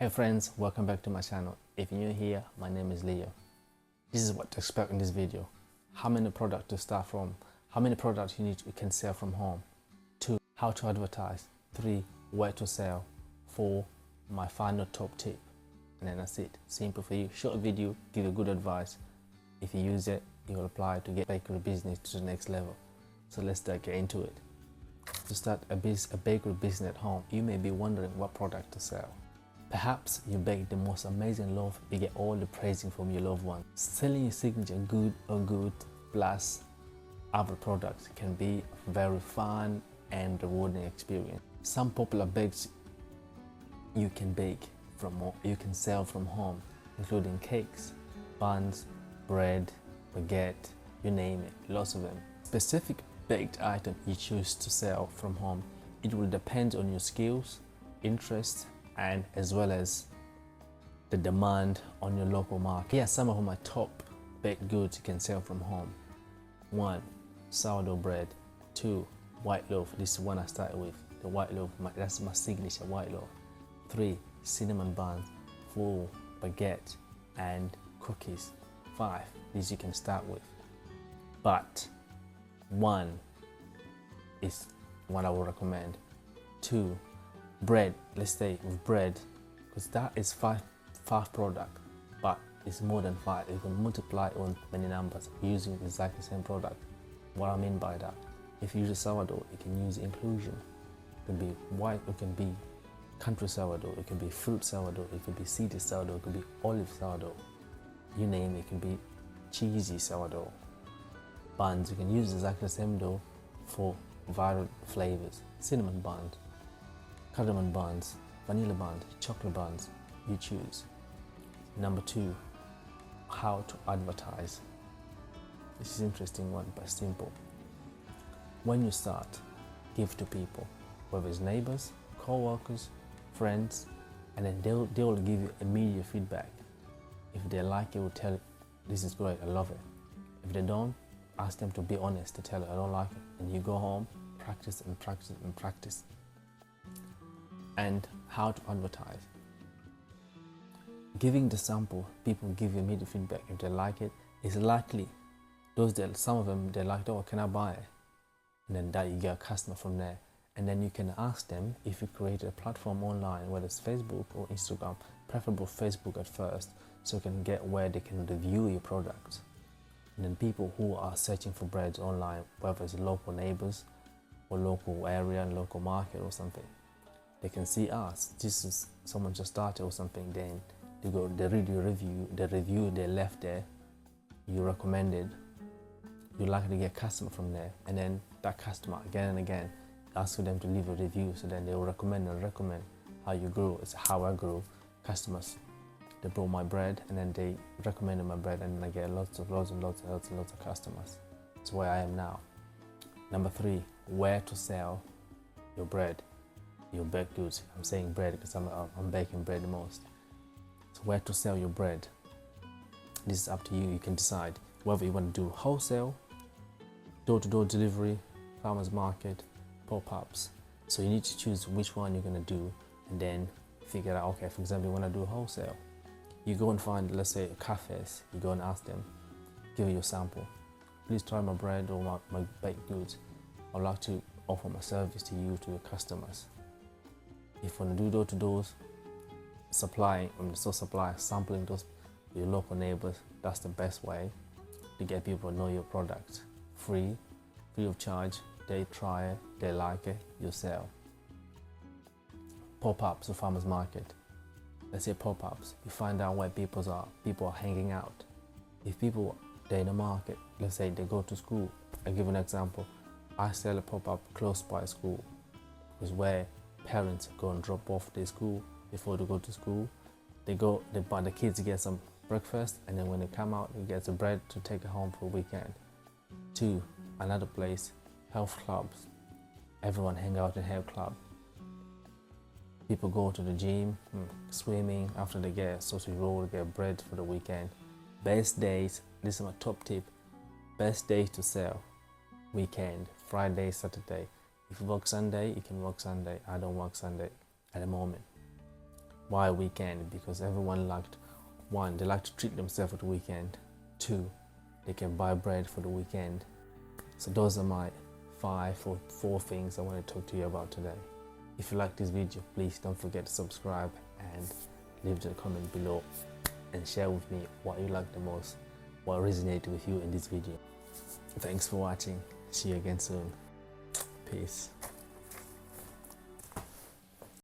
Hey friends, welcome back to my channel. If you're new here, my name is Leo. This is what to expect in this video. How many products to start from, how many products you can sell from home. 2. How to advertise. 3. Where to sell. 4. My final top tip. And then that's it. Simple for you. Short video, give you good advice. If you use it, you will apply to get bakery business to the next level. So let's get into it. To start a bakery business at home, you may be wondering what product to sell. Perhaps you bake the most amazing loaf, you get all the praising from your loved ones. Selling your signature good or good plus other products can be a very fun and rewarding experience. Some popular bakes you can sell from home, including cakes, buns, bread, baguette, you name it, lots of them. Specific baked item you choose to sell from home, it will depend on your skills, interests, and as well as the demand on your local market. Here are some of my top baked goods you can sell from home. 1. Sourdough bread. 2. White loaf. This is one I started with. The white loaf, that's my signature white loaf. 3. Cinnamon buns. 4. Baguette and cookies. 5. These you can start with. But 1 is what I would recommend. 2. Bread, let's stay with bread, because that is five product, but it's more than 5. You can multiply on many numbers using exactly the same product. What I mean by that, if you use a sourdough, you can use inclusion. It can be white, it can be country sourdough, it can be fruit sourdough, it can be seeded sourdough, it can be olive sourdough. You name it, it can be cheesy sourdough. Buns, you can use exactly the same dough for varied flavors. Cinnamon buns, cardamom buns, vanilla buns, chocolate buns, you choose. Number 2, how to advertise. This is an interesting one, but simple. When you start, give to people, whether it's neighbors, co-workers, friends, and then they will give you immediate feedback. If they like it, will tell you, this is great, I love it. If they don't, ask them to be honest, to tell you, I don't like it. And you go home, practice and practice and practice. And how to advertise. Giving the sample, people give you immediate feedback. If they like it, it's likely some of them they like, oh, can I buy it? And then that you get a customer from there. And then you can ask them if you create a platform online, whether it's Facebook or Instagram, preferable Facebook at first, so you can get where they can review your products. And then people who are searching for breads online, whether it's local neighbors or local area and local market or something, they can see us. This is someone just started or something. Then they read your review, the review they left there, you recommended, you likely get customer from there, and then that customer again and again ask for them to leave a review. So then they will recommend how you grow. It's how I grow. Customers, they brought my bread and then they recommended my bread, and I get lots of customers. That's where I am now. Number 3, where to sell your bread. Your baked goods. I'm saying bread because I'm baking bread the most. So where to sell your bread. This is up to you. You can decide whether you want to do wholesale, door-to-door delivery, farmers market, pop-ups. So you need to choose which one you're going to do, and then figure out, okay, for example, you want to do wholesale. You go and find, let's say, cafes. You go and ask them, give you a sample. Please try my bread or my baked goods. I'd like to offer my service to you, to your customers. If you want to do door-to-doors, sampling those your local neighbors, that's the best way to get people to know your product. Free of charge. They try it, they like it, you sell. Pop-ups or farmers market. Let's say pop-ups. You find out where people are hanging out. If they're in the market, let's say they go to school. I'll give an example. I sell a pop-up close by school. It's where parents go and drop off their school before they go to school. They buy the kids to get some breakfast, and then when they come out, they get the bread to take it home for a weekend. 2, another place, health clubs. Everyone hang out in health club. People go to the gym, swimming, after they get a sausage roll, they get bread for the weekend. Best days, this is my top tip, best days to sell, weekend, Friday, Saturday. If you work Sunday, you can work Sunday. I don't work Sunday at the moment. Why weekend? Because everyone liked, one, they like to treat themselves at the weekend. Two, they can buy bread for the weekend. So those are my 4 things I want to talk to you about today. If you like this video, please don't forget to subscribe and leave the comment below and share with me what you like the most, what resonated with you in this video. Thanks for watching. See you again soon. Peace.